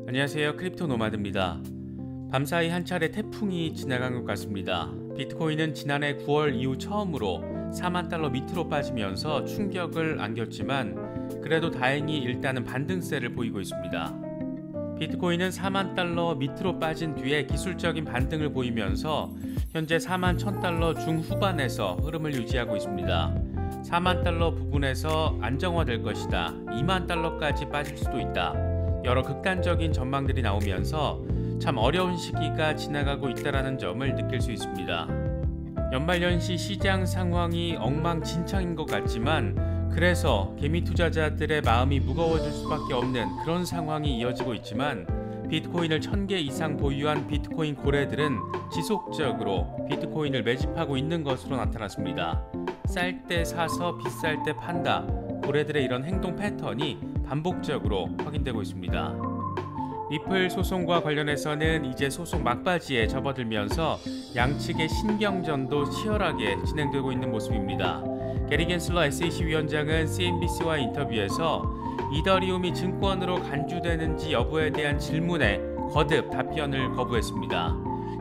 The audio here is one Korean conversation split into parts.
안녕하세요, 크립토 노마드입니다. 밤사이 한 차례 태풍이 지나간 것 같습니다. 비트코인은 지난해 9월 이후 처음으로 4만 달러 밑으로 빠지면서 충격을 안겼지만 그래도 다행히 일단은 반등세를 보이고 있습니다. 비트코인은 4만 달러 밑으로 빠진 뒤에 기술적인 반등을 보이면서 현재 4만 1000달러 중후반에서 흐름을 유지하고 있습니다. 4만 달러 부분에서 안정화될 것이다, 2만 달러까지 빠질 수도 있다, 여러 극단적인 전망들이 나오면서 참 어려운 시기가 지나가고 있다는 점을 느낄 수 있습니다. 연말연시 시장 상황이 엉망진창인 것 같지만 그래서 개미 투자자들의 마음이 무거워질 수밖에 없는 그런 상황이 이어지고 있지만 비트코인을 1000개 이상 보유한 비트코인 고래들은 지속적으로 비트코인을 매집하고 있는 것으로 나타났습니다. 쌀 때 사서 비쌀 때 판다, 고래들의 이런 행동 패턴이 반복적으로 확인되고 있습니다. 리플 소송과 관련해서는 이제 소송 막바지에 접어들면서 양측의 신경전도 치열하게 진행되고 있는 모습입니다. 게리 겐슬러 SEC 위원장은 CNBC와 인터뷰에서 이더리움이 증권으로 간주되는지 여부에 대한 질문에 거듭 답변을 거부했습니다.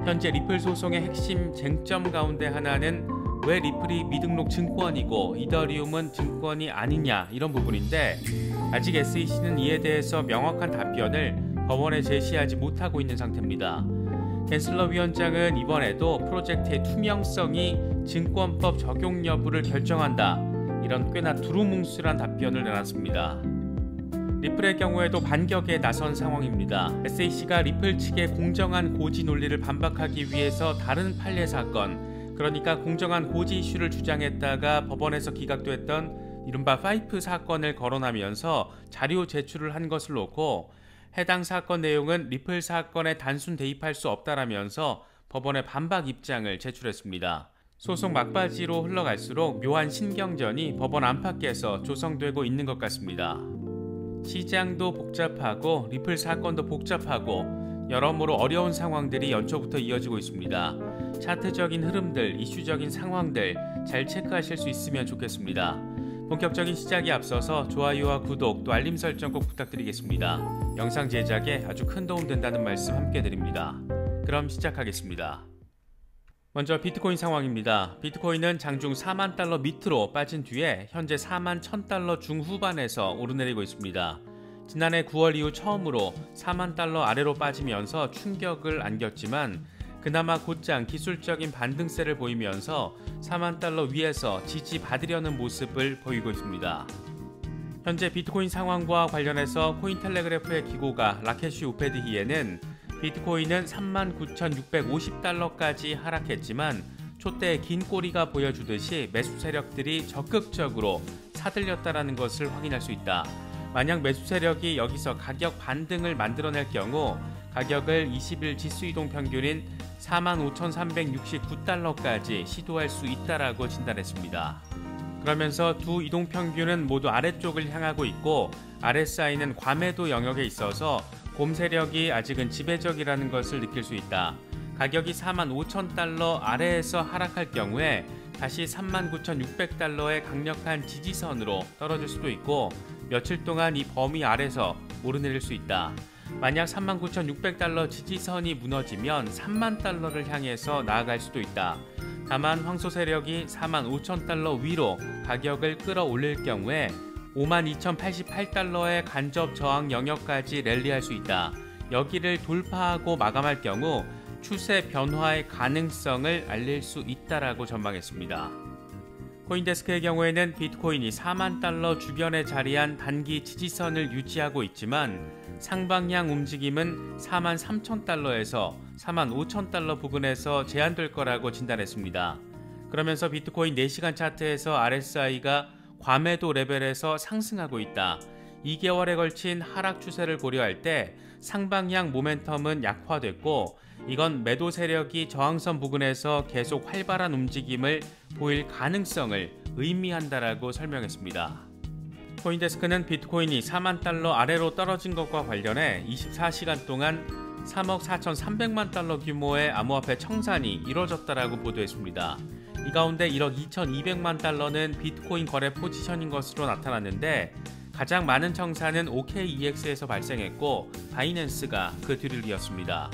현재 리플 소송의 핵심 쟁점 가운데 하나는 왜 리플이 미등록 증권이고 이더리움은 증권이 아니냐, 이런 부분인데 아직 SEC는 이에 대해서 명확한 답변을 법원에 제시하지 못하고 있는 상태입니다. 겐슬러 위원장은 이번에도 프로젝트의 투명성이 증권법 적용 여부를 결정한다, 이런 꽤나 두루뭉술한 답변을 내놨습니다. 리플의 경우에도 반격에 나선 상황입니다. SEC가 리플 측의 공정한 고지 논리를 반박하기 위해서 다른 판례 사건, 그러니까 공정한 고지 이슈를 주장했다가 법원에서 기각됐던 이른바 파이프 사건을 거론하면서 자료 제출을 한 것을 놓고 해당 사건 내용은 리플 사건에 단순 대입할 수 없다라면서 법원에 반박 입장을 제출했습니다. 소송 막바지로 흘러갈수록 묘한 신경전이 법원 안팎에서 조성되고 있는 것 같습니다. 시장도 복잡하고 리플 사건도 복잡하고 여러모로 어려운 상황들이 연초부터 이어지고 있습니다. 차트적인 흐름들, 이슈적인 상황들 잘 체크하실 수 있으면 좋겠습니다. 본격적인 시작에 앞서서 좋아요와 구독 또 알림 설정 꼭 부탁드리겠습니다. 영상 제작에 아주 큰 도움 된다는 말씀 함께 드립니다. 그럼 시작하겠습니다. 먼저 비트코인 상황입니다. 비트코인은 장중 4만 달러 밑으로 빠진 뒤에 현재 4만 1000달러 중후반에서 오르내리고 있습니다. 지난해 9월 이후 처음으로 4만 달러 아래로 빠지면서 충격을 안겼지만 그나마 곧장 기술적인 반등세를 보이면서 4만 달러 위에서 지지받으려는 모습을 보이고 있습니다. 현재 비트코인 상황과 관련해서 코인텔레그래프의 기고가 라케시 우페드히에는 비트코인은 39,650달러까지 하락했지만 촛대의 긴 꼬리가 보여주듯이 매수 세력들이 적극적으로 사들렸다는 것을 확인할 수 있다. 만약 매수 세력이 여기서 가격 반등을 만들어낼 경우 가격을 20일 지수이동 평균인 45,369달러까지 시도할 수 있다라고 진단했습니다. 그러면서 두 이동 평균은 모두 아래쪽을 향하고 있고 RSI는 과매도 영역에 있어서 곰 세력이 아직은 지배적이라는 것을 느낄 수 있다. 가격이 45,000달러 아래에서 하락할 경우에 다시 39,600달러의 강력한 지지선으로 떨어질 수도 있고 며칠 동안 이 범위 아래서 오르내릴 수 있다. 만약 39,600달러 지지선이 무너지면 3만 달러를 향해서 나아갈 수도 있다. 다만 황소 세력이 45,000달러 위로 가격을 끌어올릴 경우에 52,088달러의 간접 저항 영역까지 랠리할 수 있다. 여기를 돌파하고 마감할 경우 추세 변화의 가능성을 알릴 수 있다라고 전망했습니다. 코인데스크의 경우에는 비트코인이 4만 달러 주변에 자리한 단기 지지선을 유지하고 있지만 상방향 움직임은 4만 3,000달러에서 4만 5,000달러 부근에서 제한될 거라고 진단했습니다. 그러면서 비트코인 4시간 차트에서 RSI가 과매도 레벨에서 상승하고 있다. 2개월에 걸친 하락 추세를 고려할 때 상방향 모멘텀은 약화됐고 이건 매도 세력이 저항선 부근에서 계속 활발한 움직임을 보일 가능성을 의미한다라고 설명했습니다. 코인데스크는 비트코인이 4만 달러 아래로 떨어진 것과 관련해 24시간 동안 3억 4,300만 달러 규모의 암호화폐 청산이 이뤄졌다라고 보도했습니다. 이 가운데 1억 2,200만 달러는 비트코인 거래 포지션인 것으로 나타났는데 가장 많은 청산은 OKEX에서 발생했고 바이낸스가 그 뒤를 이었습니다.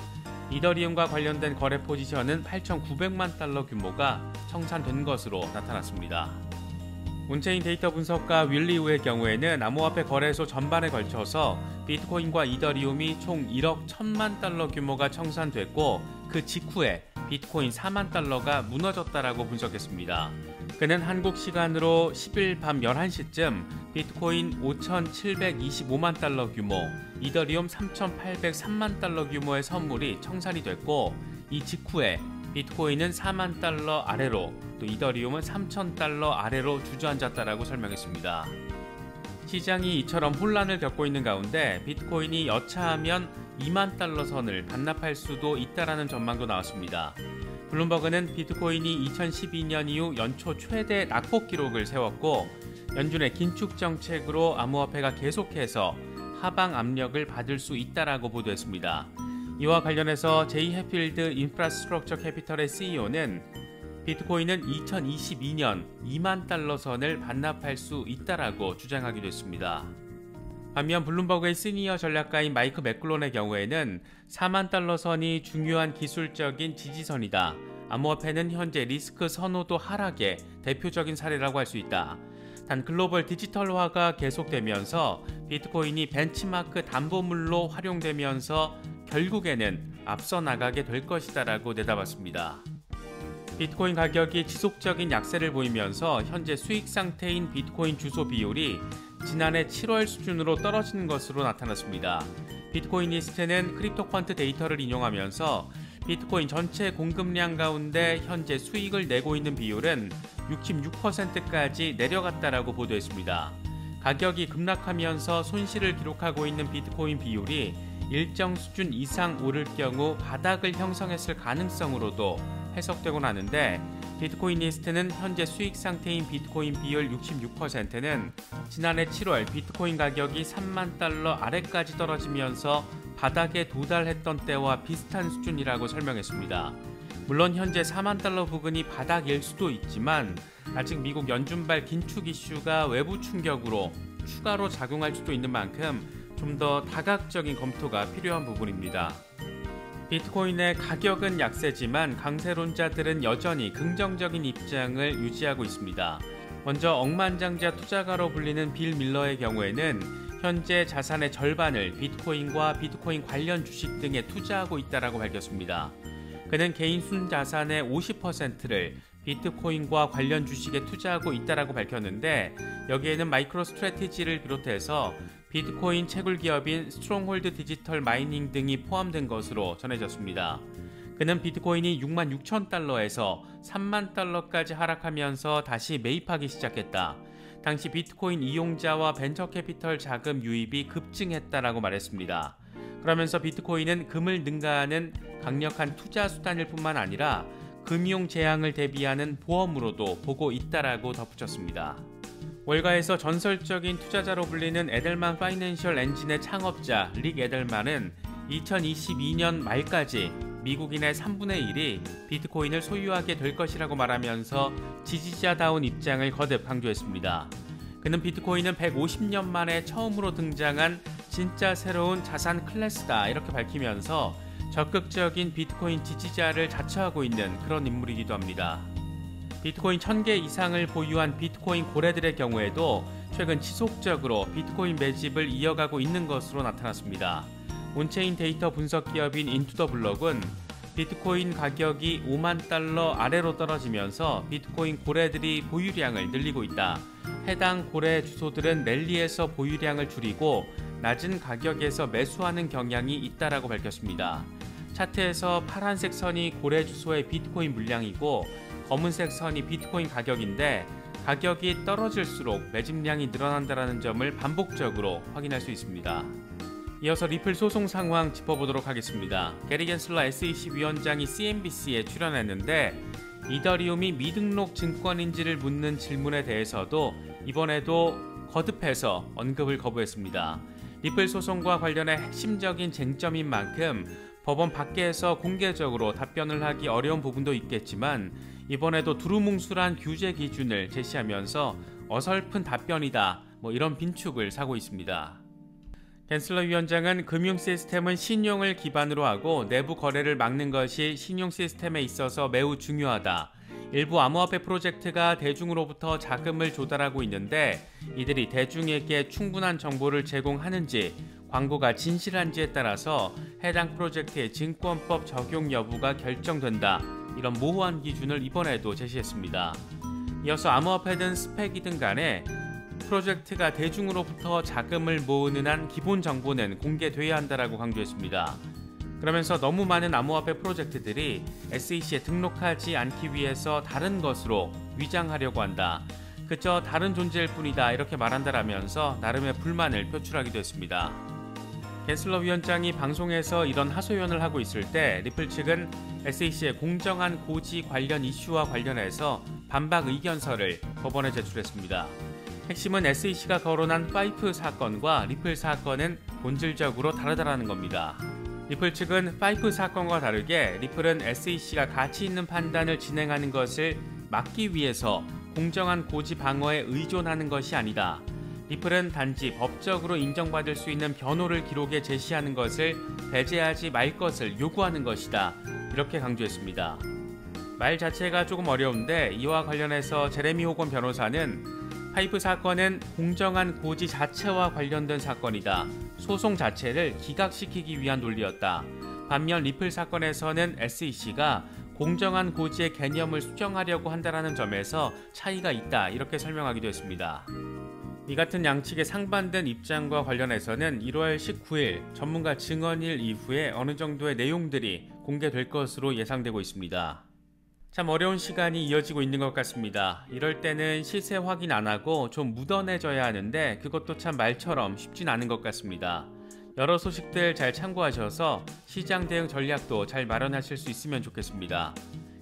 이더리움과 관련된 거래 포지션은 8,900만 달러 규모가 청산된 것으로 나타났습니다. 온체인 데이터 분석가 윌리 우의 경우에는 암호화폐 거래소 전반에 걸쳐서 비트코인과 이더리움이 총 1억 1천만 달러 규모가 청산됐고 그 직후에 비트코인 4만 달러가 무너졌다라고 분석했습니다. 그는 한국 시간으로 10일 밤 11시쯤 비트코인 5,725만 달러 규모, 이더리움 3,803만 달러 규모의 선물이 청산이 됐고 이 직후에 비트코인은 4만 달러 아래로 또 이더리움은 3,000 달러 아래로 주저앉았다라고 설명했습니다. 시장이 이처럼 혼란을 겪고 있는 가운데 비트코인이 여차하면 2만 달러 선을 반납할 수도 있다라는 전망도 나왔습니다. 블룸버그는 비트코인이 2012년 이후 연초 최대 낙폭 기록을 세웠고 연준의 긴축 정책으로 암호화폐가 계속해서 하방 압력을 받을 수 있다라고 보도했습니다. 이와 관련해서 제이 해필드 인프라스트럭처 캐피털의 CEO는 비트코인은 2022년 2만 달러 선을 반납할 수 있다라고 주장하기도 했습니다. 반면 블룸버그의 시니어 전략가인 마이크 맥클론의 경우에는 4만 달러 선이 중요한 기술적인 지지선이다. 암호화폐는 현재 리스크 선호도 하락의 대표적인 사례라고 할 수 있다. 단 글로벌 디지털화가 계속되면서 비트코인이 벤치마크 담보물로 활용되면서 결국에는 앞서 나가게 될 것이다라고 내다봤습니다. 비트코인 가격이 지속적인 약세를 보이면서 현재 수익 상태인 비트코인 주소 비율이 지난해 7월 수준으로 떨어지는 것으로 나타났습니다. 비트코인리스트는 크립토퀀트 데이터를 인용하면서 비트코인 전체 공급량 가운데 현재 수익을 내고 있는 비율은 66%까지 내려갔다라고 보도했습니다. 가격이 급락하면서 손실을 기록하고 있는 비트코인 비율이 일정 수준 이상 오를 경우 바닥을 형성했을 가능성으로도 해석되곤 하는데 비트코인리스트는 현재 수익 상태인 비트코인 비율 66%는 지난해 7월 비트코인 가격이 3만 달러 아래까지 떨어지면서 바닥에 도달했던 때와 비슷한 수준이라고 설명했습니다. 물론 현재 4만 달러 부근이 바닥일 수도 있지만 아직 미국 연준발 긴축 이슈가 외부 충격으로 추가로 작용할 수도 있는 만큼 좀 더 다각적인 검토가 필요한 부분입니다. 비트코인의 가격은 약세지만 강세론자들은 여전히 긍정적인 입장을 유지하고 있습니다. 먼저 억만장자 투자가로 불리는 빌 밀러의 경우에는 현재 자산의 절반을 비트코인과 비트코인 관련 주식 등에 투자하고 있다고 밝혔습니다. 그는 개인 순자산의 50%를 비트코인과 관련 주식에 투자하고 있다고 밝혔는데 여기에는 마이크로 스트래티지를 비롯해서 비트코인 채굴 기업인 스트롱홀드 디지털 마이닝 등이 포함된 것으로 전해졌습니다. 그는 비트코인이 6만 6천 달러에서 3만 달러까지 하락하면서 다시 매입하기 시작했다. 당시 비트코인 이용자와 벤처 캐피털 자금 유입이 급증했다라고 말했습니다. 그러면서 비트코인은 금을 능가하는 강력한 투자 수단일 뿐만 아니라 금융 재앙을 대비하는 보험으로도 보고 있다라고 덧붙였습니다. 월가에서 전설적인 투자자로 불리는 에델만 파이낸셜 엔진의 창업자 릭 에델만은 2022년 말까지 미국인의 3분의 1이 비트코인을 소유하게 될 것이라고 말하면서 지지자다운 입장을 거듭 강조했습니다. 그는 비트코인은 150년 만에 처음으로 등장한 진짜 새로운 자산 클래스다 이렇게 밝히면서 적극적인 비트코인 지지자를 자처하고 있는 그런 인물이기도 합니다. 비트코인 1000개 이상을 보유한 비트코인 고래들의 경우에도 최근 지속적으로 비트코인 매집을 이어가고 있는 것으로 나타났습니다. 온체인 데이터 분석 기업인 인투더블럭은 비트코인 가격이 5만 달러 아래로 떨어지면서 비트코인 고래들이 보유량을 늘리고 있다. 해당 고래 주소들은 랠리에서 보유량을 줄이고 낮은 가격에서 매수하는 경향이 있다라고 밝혔습니다. 차트에서 파란색 선이 고래 주소의 비트코인 물량이고 검은색 선이 비트코인 가격인데 가격이 떨어질수록 매집량이 늘어난다는 점을 반복적으로 확인할 수 있습니다. 이어서 리플 소송 상황 짚어보도록 하겠습니다. 게리 겐슬러 SEC 위원장이 CNBC에 출연했는데 이더리움이 미등록 증권인지를 묻는 질문에 대해서도 이번에도 거듭해서 언급을 거부했습니다. 리플 소송과 관련해 핵심적인 쟁점인 만큼 법원 밖에서 공개적으로 답변을 하기 어려운 부분도 있겠지만 이번에도 두루뭉술한 규제 기준을 제시하면서 어설픈 답변이다, 이런 빈축을 사고 있습니다. 겐슬러 위원장은 금융 시스템은 신용을 기반으로 하고 내부 거래를 막는 것이 신용 시스템에 있어서 매우 중요하다. 일부 암호화폐 프로젝트가 대중으로부터 자금을 조달하고 있는데 이들이 대중에게 충분한 정보를 제공하는지 광고가 진실한지에 따라서 해당 프로젝트의 증권법 적용 여부가 결정된다. 이런 모호한 기준을 이번에도 제시했습니다. 이어서 암호화폐든 스펙이든 간에 프로젝트가 대중으로부터 자금을 모으는 한 기본 정보는 공개돼야 한다라고 강조했습니다. 그러면서 너무 많은 암호화폐 프로젝트들이 SEC에 등록하지 않기 위해서 다른 것으로 위장하려고 한다. 그저 다른 존재일 뿐이다 이렇게 말한다라면서 나름의 불만을 표출하기도 했습니다. 겐슬러 위원장이 방송에서 이런 하소연을 하고 있을 때 리플 측은 SEC의 공정한 고지 관련 이슈와 관련해서 반박 의견서를 법원에 제출했습니다. 핵심은 SEC가 거론한 파이프 사건과 리플 사건은 본질적으로 다르다라는 겁니다. 리플 측은 파이프 사건과 다르게 리플은 SEC가 가치 있는 판단을 진행하는 것을 막기 위해서 공정한 고지 방어에 의존하는 것이 아니다. 리플은 단지 법적으로 인정받을 수 있는 변호를 기록에 제시하는 것을 배제하지 말 것을 요구하는 것이다. 이렇게 강조했습니다. 말 자체가 조금 어려운데 이와 관련해서 제레미 호건 변호사는 파이프 사건은 공정한 고지 자체와 관련된 사건이다. 소송 자체를 기각시키기 위한 논리였다. 반면 리플 사건에서는 SEC가 공정한 고지의 개념을 수정하려고 한다는 점에서 차이가 있다. 이렇게 설명하기도 했습니다. 이 같은 양측의 상반된 입장과 관련해서는 1월 19일 전문가 증언일 이후에 어느 정도의 내용들이 공개될 것으로 예상되고 있습니다. 참 어려운 시간이 이어지고 있는 것 같습니다. 이럴 때는 시세 확인 안 하고 좀 묻어내줘야 하는데 그것도 참 말처럼 쉽진 않은 것 같습니다. 여러 소식들 잘 참고하셔서 시장 대응 전략도 잘 마련하실 수 있으면 좋겠습니다.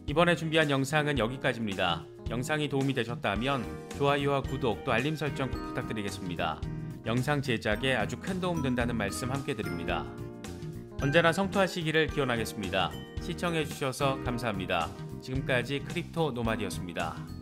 이번에 준비한 영상은 여기까지입니다. 영상이 도움이 되셨다면 좋아요와 구독 또 알림 설정 꼭 부탁드리겠습니다. 영상 제작에 아주 큰 도움 된다는 말씀 함께 드립니다. 언제나 성투하시기를 기원하겠습니다. 시청해주셔서 감사합니다. 지금까지 크립토 노마디였습니다.